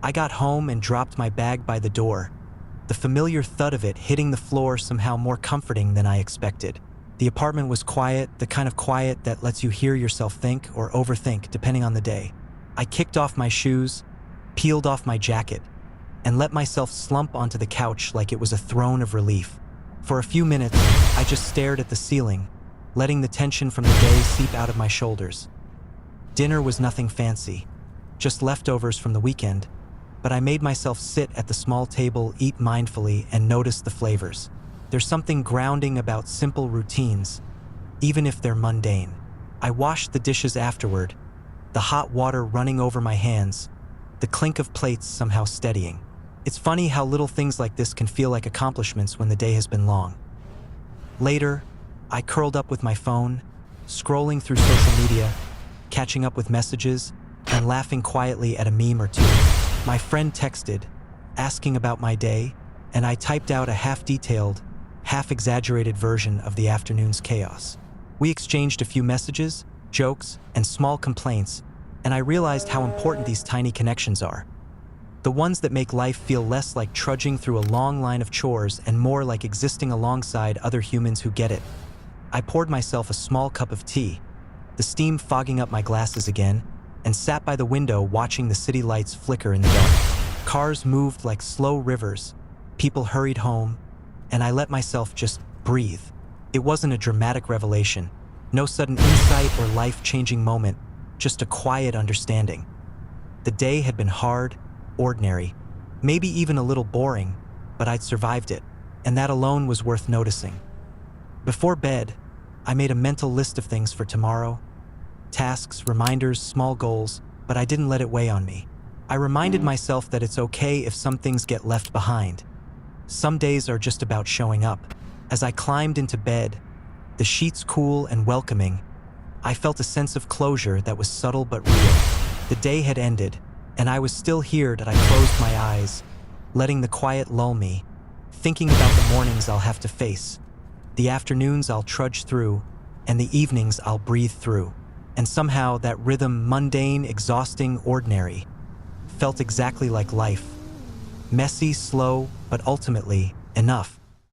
I got home and dropped my bag by the door, the familiar thud of it hitting the floor somehow more comforting than I expected. The apartment was quiet, the kind of quiet that lets you hear yourself think or overthink depending on the day. I kicked off my shoes, peeled off my jacket, and let myself slump onto the couch like it was a throne of relief. For a few minutes, I just stared at the ceiling, letting the tension from the day seep out of my shoulders. Dinner was nothing fancy, just leftovers from the weekend, but I made myself sit at the small table, eat mindfully, and notice the flavors. There's something grounding about simple routines, even if they're mundane. I washed the dishes afterward, the hot water running over my hands, the clink of plates somehow steadying. It's funny how little things like this can feel like accomplishments when the day has been long. Later, I curled up with my phone, scrolling through social media, catching up with messages, and laughing quietly at a meme or two. My friend texted, asking about my day, and I typed out a half-detailed, half-exaggerated version of the afternoon's chaos. We exchanged a few messages, jokes, and small complaints, and I realized how important these tiny connections are. The ones that make life feel less like trudging through a long line of chores and more like existing alongside other humans who get it. I poured myself a small cup of tea, the steam fogging up my glasses again, and sat by the window watching the city lights flicker in the dark. Cars moved like slow rivers, people hurried home, and I let myself just breathe. It wasn't a dramatic revelation, no sudden insight or life-changing moment, just a quiet understanding. The day had been hard, ordinary, maybe even a little boring, but I'd survived it, and that alone was worth noticing. Before bed, I made a mental list of things for tomorrow, tasks, reminders, small goals, but I didn't let it weigh on me. I reminded myself that it's okay if some things get left behind. Some days are just about showing up. As I climbed into bed, the sheets cool and welcoming, I felt a sense of closure that was subtle but real. The day had ended, and I was still here that I closed my eyes, letting the quiet lull me, thinking about the mornings I'll have to face, the afternoons I'll trudge through, and the evenings I'll breathe through. And somehow that rhythm, mundane, exhausting, ordinary, felt exactly like life. Messy, slow, but ultimately enough.